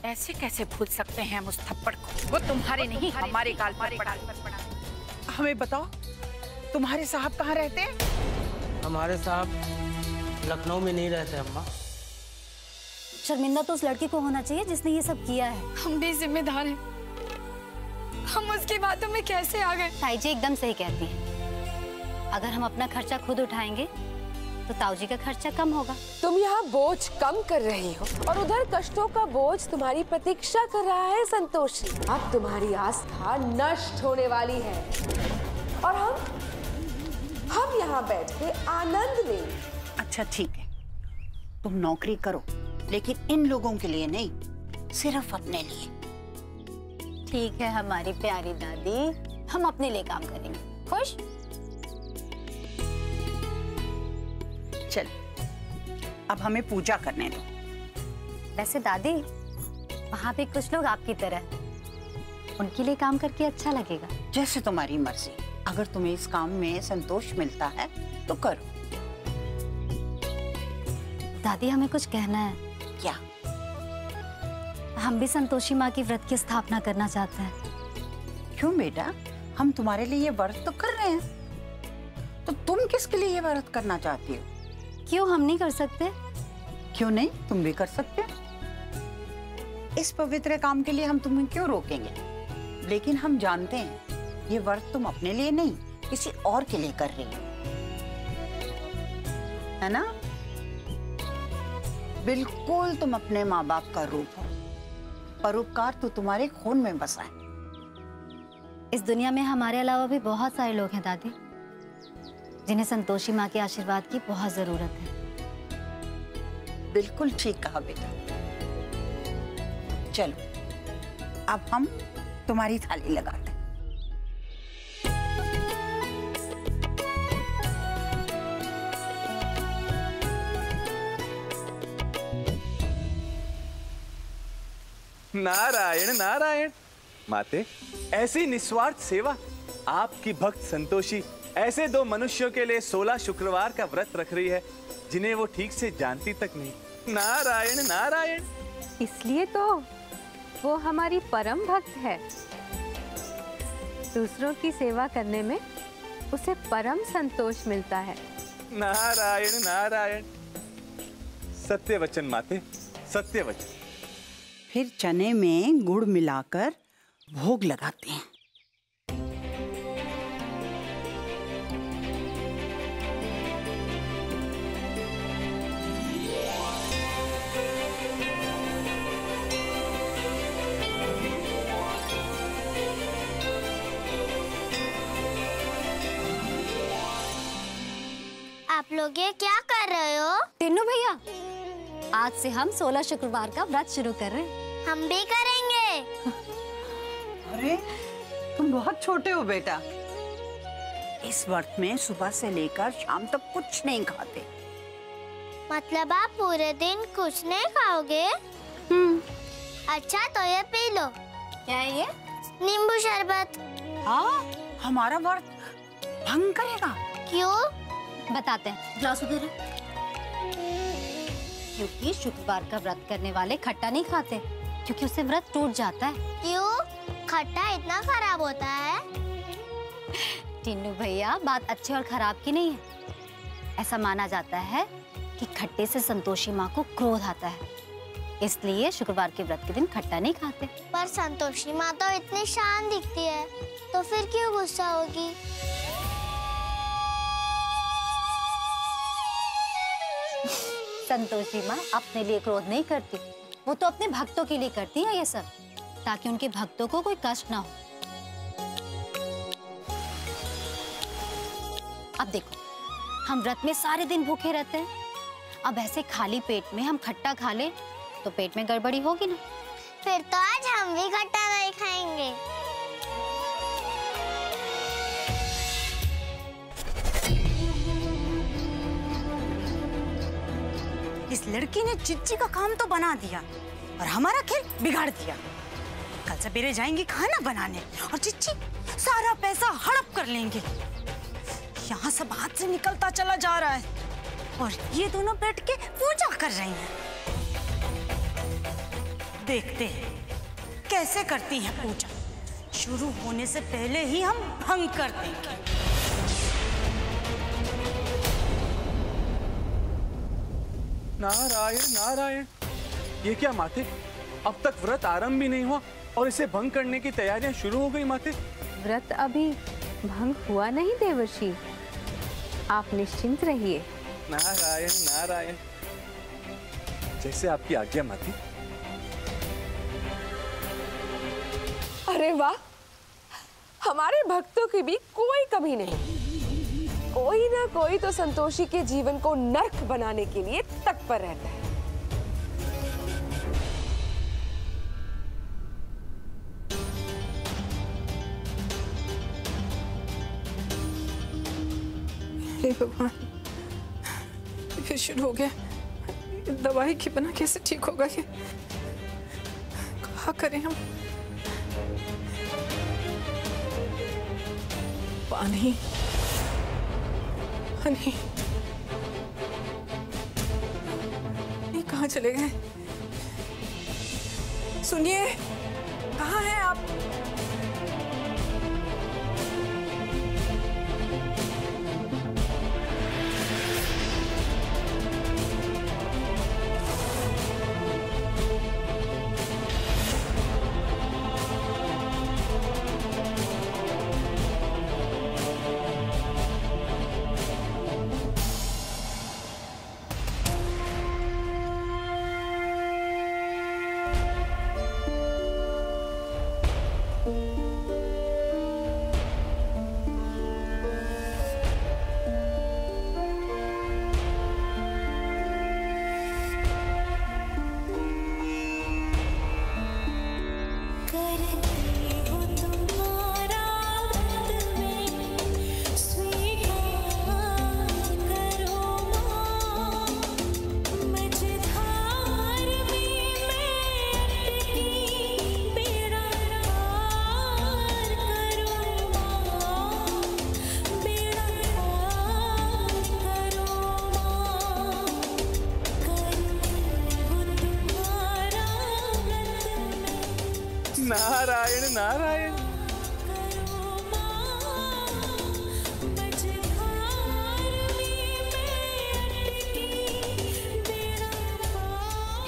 ऐसे कैसे भूल सकते हैं हम उस थप्पड़ को? वो तुम्हारे नहीं हमारे गाल पर पड़ा। हमें बताओ, तुम्हारे साहब कहाँ रहते हैं? हमारे साहब लखनऊ में नहीं रहते अम्मा। शर्मिंदा तो उस लड़के को होना चाहिए जिसने ये सब किया है। हम भी जिम्मेदार हैं। हम उसकी बातों में कैसे आ गए? ताई जी एकदम सही कहती हैं। अगर हम अपना खर्चा खुद उठाएंगे तो ताऊ जी का खर्चा कम होगा। तुम यहाँ बोझ कम कर रही हो और उधर कष्टों का बोझ तुम्हारी प्रतीक्षा कर रहा है संतोषी। अब तुम्हारी आस्था नष्ट होने वाली है और हम यहाँ बैठ के आनंद लेंगे। अच्छा ठीक है, तुम नौकरी करो, लेकिन इन लोगों के लिए नहीं, सिर्फ अपने लिए। ठीक है हमारी प्यारी दादी, हम अपने लिए काम करेंगे। खुश? चल, अब हमें पूजा करने दो। वैसे दादी, वहाँ पे कुछ लोग आपकी तरह, उनके लिए काम करके अच्छा लगेगा। जैसे तुम्हारी मर्जी, अगर तुम्हें इस काम में संतोष मिलता है तो करो। दादी हमें कुछ कहना है। क्या? हम भी संतोषी माँ की व्रत की स्थापना करना चाहते हैं। क्यों बेटा, हम तुम्हारे लिए ये व्रत तो कर रहे हैं, तो तुम किसके लिए ये व्रत करना चाहती हो? क्यों हम नहीं कर सकते? क्यों नहीं, तुम भी कर सकते हो। इस पवित्र काम के लिए हम तुम्हें क्यों रोकेंगे? लेकिन हम जानते हैं ये व्रत तुम अपने लिए नहीं, किसी और के लिए कर रही हो, है ना? बिल्कुल तुम अपने माँ बाप का रूप हो। परोपकार तो तुम्हारे खून में बसा है। इस दुनिया में हमारे अलावा भी बहुत सारे लोग हैं दादी, जिन्हें संतोषी माँ के आशीर्वाद की बहुत जरूरत है। बिल्कुल ठीक कहा बेटा। चलो, अब हम तुम्हारी थाली लगाते हैं। नारायण नारायण। माते, ऐसी निस्वार्थ सेवा आपकी भक्त संतोषी ऐसे दो मनुष्यों के लिए 16 शुक्रवार का व्रत रख रही है जिन्हें वो ठीक से जानती तक नहीं। नारायण नारायण। इसलिए तो वो हमारी परम भक्त है। दूसरों की सेवा करने में उसे परम संतोष मिलता है। नारायण नारायण। सत्य वचन माते, सत्य वचन। फिर चने में गुड़ मिलाकर भोग लगाते हैं। आप लोग ये क्या कर रहे हो? टीनू भैया, आज से हम 16 शुक्रवार का व्रत शुरू कर रहे हैं। हम भी करेंगे। अरे, तुम बहुत छोटे हो बेटा। इस व्रत में सुबह से लेकर शाम तक कुछ नहीं खाते। मतलब आप पूरे दिन कुछ नहीं खाओगे? अच्छा तो ये पी लो। क्या है ये? नींबू शरबत। हाँ, हमारा व्रत भंग करेगा। क्यों? बताते हैं, ग्लास उधर है। क्योंकि शुक्रवार का व्रत करने वाले खट्टा नहीं खाते, क्योंकि उससे व्रत टूट जाता है। क्यों? खट्टा इतना खराब होता है? टीनू भैया, बात अच्छे और खराब की नहीं है। ऐसा माना जाता है कि खट्टे से संतोषी माँ को क्रोध आता है, इसलिए शुक्रवार के व्रत के दिन खट्टा नहीं खाते। पर संतोषी माँ तो इतनी शांत दिखती है, तो फिर क्यों गुस्सा होगी? संतोषी माँ अपने लिए क्रोध नहीं करती, वो तो अपने भक्तों के लिए करती है ये सब, ताकि उनके भक्तों को कोई कष्ट ना हो। अब देखो, हम व्रत में सारे दिन भूखे रहते हैं। अब ऐसे खाली पेट में हम खट्टा खा ले तो पेट में गड़बड़ी होगी ना। फिर तो आज हम भी खट्टा नहीं खाएंगे। इस लड़की ने चिच्ची का काम तो बना दिया और हमारा खेल बिगाड़ दिया। कल सवेरे जाएंगे खाना बनाने और चिच्ची सारा पैसा हड़प कर लेंगे। यहाँ सब हाथ से निकलता चला जा रहा है और ये दोनों बैठ के पूजा कर रही हैं। देखते हैं कैसे करती हैं पूजा। शुरू होने से पहले ही हम भंग कर देंगे। नारायण नारायण, ये क्या माते, अब तक व्रत आरंभ भी नहीं हुआ और इसे भंग करने की तैयारियां शुरू हो गई माते। व्रत अभी भंग हुआ नहीं देवर्षि, आप निश्चिंत रहिए। नारायण नारायण, जैसे आपकी आज्ञा माते। अरे वाह, हमारे भक्तों की भी कोई कमी नहीं। कोई ना कोई तो संतोषी के जीवन को नर्क बनाने के लिए तत्पर रहता है। हे भगवान, फिर शुरू हो गया। दवाई के बिना कैसे ठीक होगा ये? क्या करें हम? पानी, पानी, ये कहाँ चले गए? सुनिए, कहाँ हैं आप? नारायण नारायण,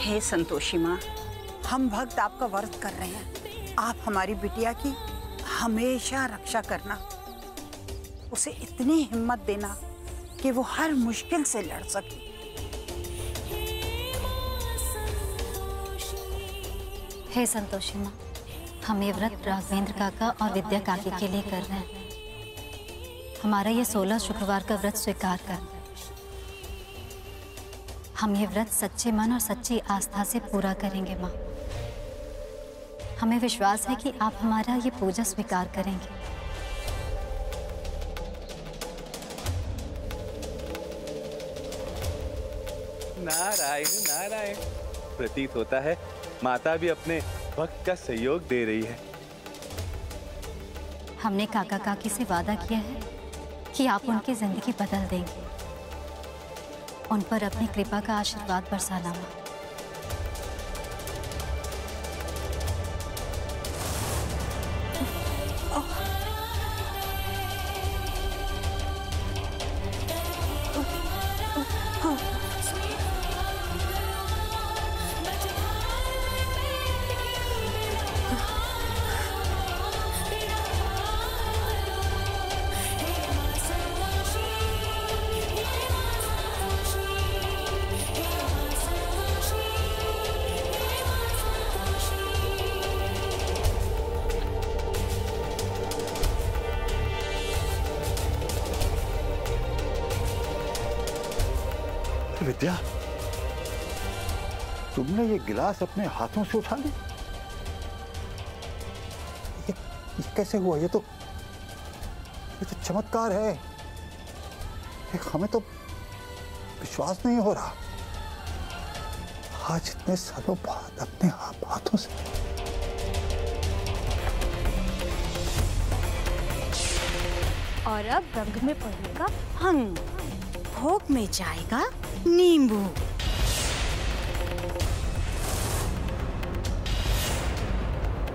हे संतोषी माँ, हम भक्त आपका व्रत कर रहे हैं। आप हमारी बिटिया की हमेशा रक्षा करना, उसे इतनी हिम्मत देना कि वो हर मुश्किल से लड़ सके। हे संतोषी माँ, हम ये व्रत राघवेंद्र काका और विद्या काकी के लिए कर रहे हैं। हमारा ये 16 शुक्रवार का व्रत स्वीकार कर। हम ये व्रत सच्चे मन और सच्ची आस्था से पूरा करेंगे माँ। हमें विश्वास है कि आप हमारा ये पूजा स्वीकार करेंगे। नारायण नारायण, प्रतीत होता है माता भी अपने भक्त का सहयोग दे रही है। हमने काका काकी से वादा किया है कि आप उनकी जिंदगी बदल देंगे। उन पर अपनी कृपा का आशीर्वाद बरसाना माँ। विद्या, तुमने ये गिलास अपने हाथों से उठा लिया? ये कैसे हुआ? ये तो चमत्कार है। हमें तो विश्वास नहीं हो रहा। आज इतने सालों बाद अपने हाथों से। और अब रंग में पड़ेगा भंग, भोग में जाएगा नींबू।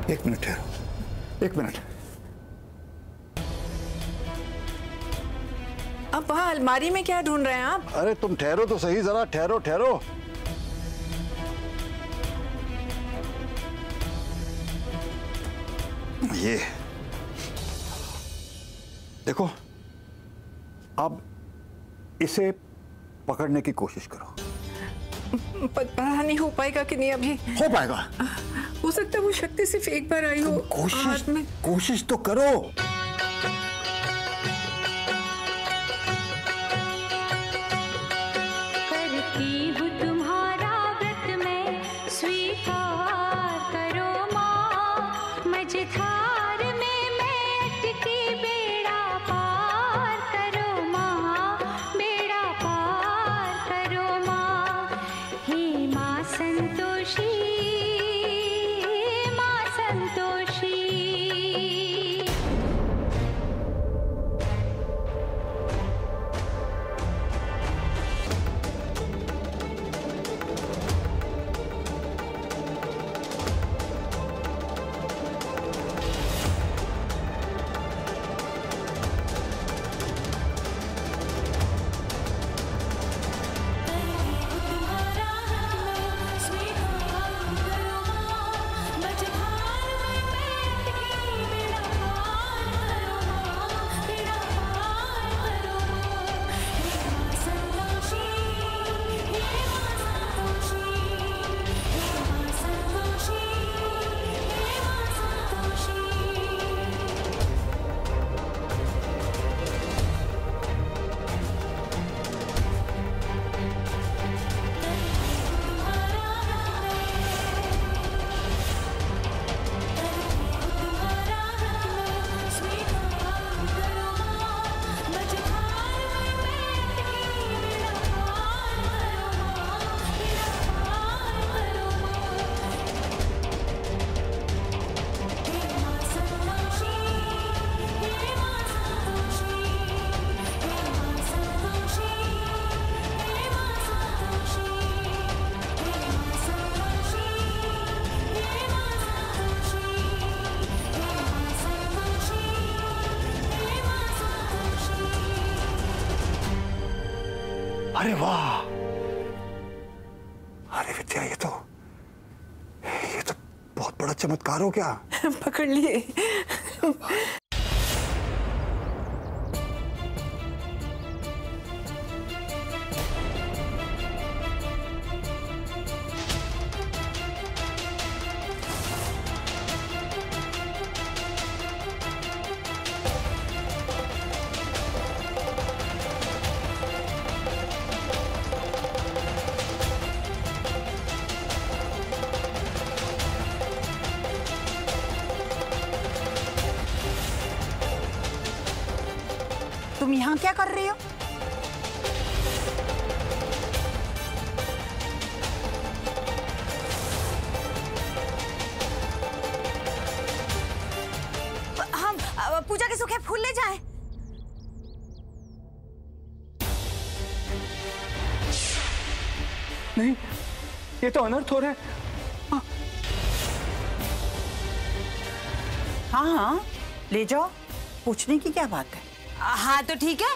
एक मिनट ठहरो, एक मिनट। अब वहाँ अलमारी में क्या ढूंढ रहे हैं आप? अरे तुम ठहरो तो सही, जरा ठहरो ठहरो। ये देखो, अब इसे पकड़ने की कोशिश करो। पता नहीं हो पाएगा कि नहीं। अभी हो पाएगा। हो सकता है वो शक्ति सिर्फ एक बार आई हो। कोशिश तो करो। करती हूँ तुम्हारा व्रत मैं, स्वीकार करो माँ। मझधार में मैं अटकी, बेड़ा पार करो माँ, बेड़ा पार करो माँ। हे माँ संतोषी, माँ संतोषी। अरे वाह, अरे विद्या, ये तो बहुत बड़ा चमत्कार हो क्या। पकड़ लिए। तुम यहाँ क्या कर रही हो? हम पूजा के सूखे फूल ले जाएं। नहीं, ये तो अनर्थ हो रहा है। हाँ हाँ, ले जाओ, पूछने की क्या बात है। हाँ तो ठीक है।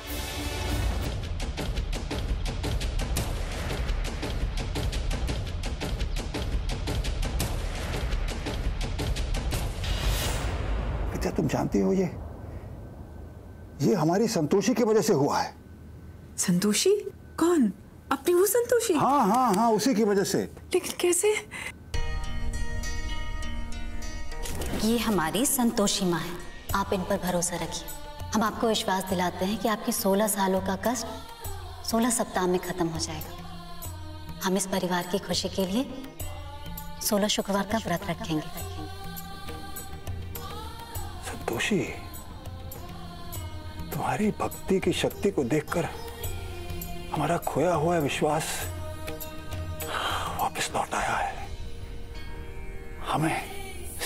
विद्या, तुम जानती हो ये हमारी संतोषी की वजह से हुआ है। संतोषी? कौन? अपनी वो संतोषी? हाँ हाँ हाँ, उसी की वजह से। लेकिन कैसे? ये हमारी संतोषी माँ है, आप इन पर भरोसा रखिए। हम आपको विश्वास दिलाते हैं कि आपकी 16 सालों का कष्ट 16 सप्ताह में खत्म हो जाएगा। हम इस परिवार की खुशी के लिए 16 शुक्रवार का व्रत रखेंगे। संतोषी, तुम्हारी भक्ति की शक्ति को देखकर हमारा खोया हुआ विश्वास वापस लौट आया है। हमें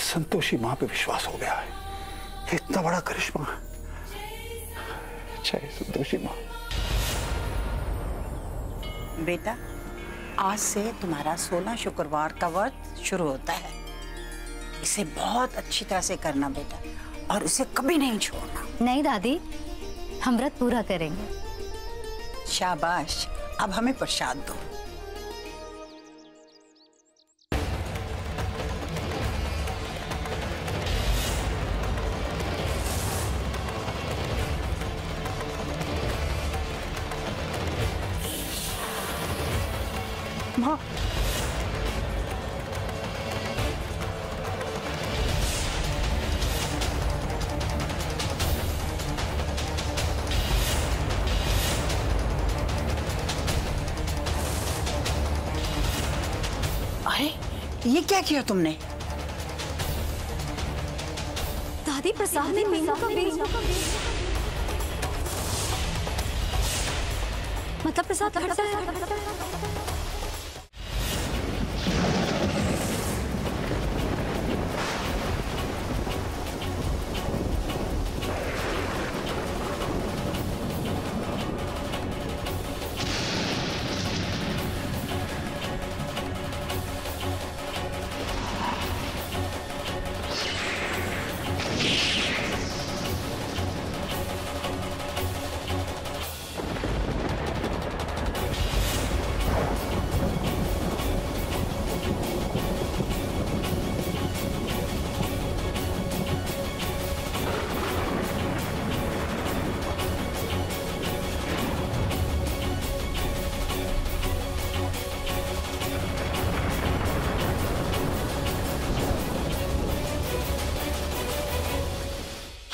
संतोषी मां पे विश्वास हो गया है। ये इतना बड़ा करिश्मा। जय संतोषी मां। बेटा, आज से तुम्हारा 16 शुक्रवार का व्रत शुरू होता है। इसे बहुत अच्छी तरह से करना बेटा, और इसे कभी नहीं छोड़ना। नहीं दादी, हम व्रत पूरा करेंगे। शाबाश, अब हमें प्रसाद दो। माँ, अरे ये क्या किया तुमने? दादी प्रसाद ने मीनू का बीज, मतलब प्रसाद फटता है।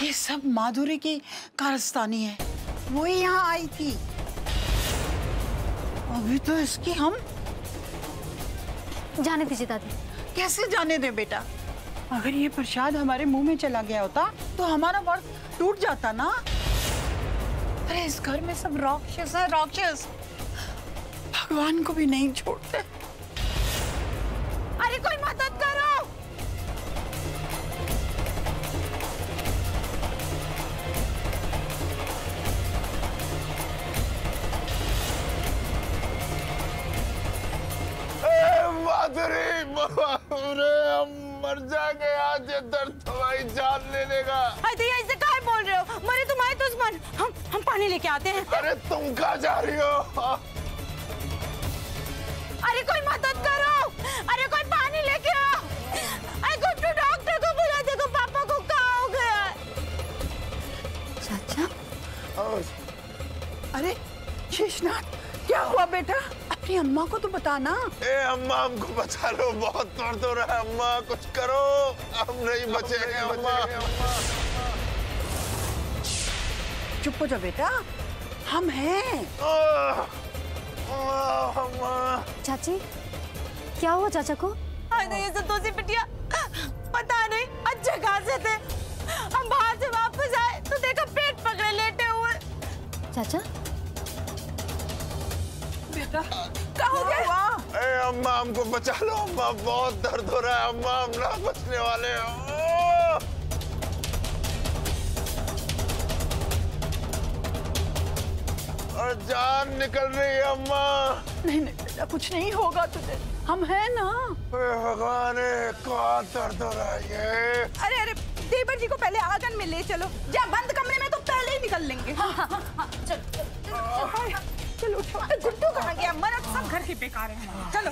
ये सब माधुरी की कारस्तानी है, वो ही यहाँ आई थी। अभी तो इसकी हम जाने दीजिए दादी। कैसे जाने दे बेटा? अगर ये प्रसाद हमारे मुंह में चला गया होता तो हमारा व्रत टूट जाता ना। अरे इस घर में सब राक्षस है, राक्षस। भगवान को भी नहीं छोड़ते। अरे कोई मदद करो। अरे हम मर जाएंगे आज, ये दर्द हमारी जान ले लेगा। भैया ऐसे काहे बोल रहे हो? मरे तुम्हारे दुश्मन। हम पानी लेके आते हैं। अरे तुम कहाँ जा रही हो? अरे कोई मदद करो, अरे कोई पानी लेके आओ। अरे गुड्डू डॉक्टर को बुला, देखो पापा को क्या हो गया। चाचा, अरे शेषनाथ, क्या हुआ बेटा? अपनी अम्मा को तो बताना। ए अम्मा, हमको बचा लो, बहुत दर्द हो रहा है। अम्मा कुछ करो, हम नहीं बचेंगे। अम्मा चुप हो जाओ बेटा, हम हैं। अम्मा। चाची क्या हुआ चाचा को? अरे ये संतोषी बिटिया पता नहीं अच्छे खासे थे, हम बाहर से वापस आए तो देखा पेट पकड़े लेटे हुए। चाचा बेटा क्या हो गया? ए अम्मा, हमको बचा लो। अम्मा बहुत दर्द हो रहा है। अम्मा हम ना बचने वाले हैं। और जान निकल रही है अम्मा। नहीं नहीं बेटा, कुछ नहीं होगा तुझे, हम हैं ना। भगवान, कहाँ दर्द हो रहा है ये? अरे अरे देवर जी को पहले आंगन में ले चलो, या बंद कमरे में तो पहले ही निकल लेंगे। चलो उठो। गुड्डू कहाँ गया? मर्द सब घर के बेकार हैं। चलो।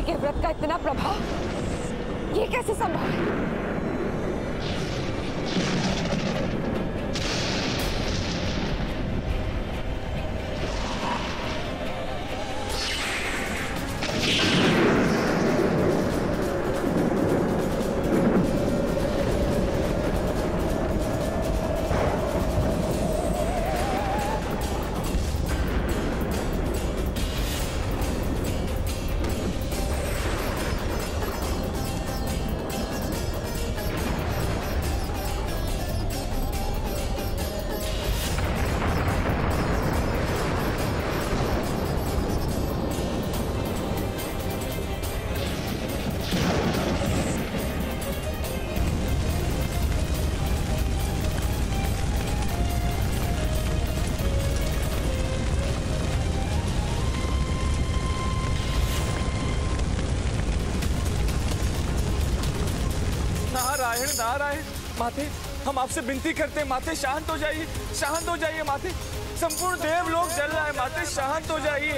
के व्रत का इतना प्रभाव, ये कैसे संभव है? नारायण नारायण। माते, हम आपसे विनती करते हैं माते, शांत हो जाइए, शांत हो जाइए माते। संपूर्ण देवलोक जल रहा है माते, शांत हो जाइए।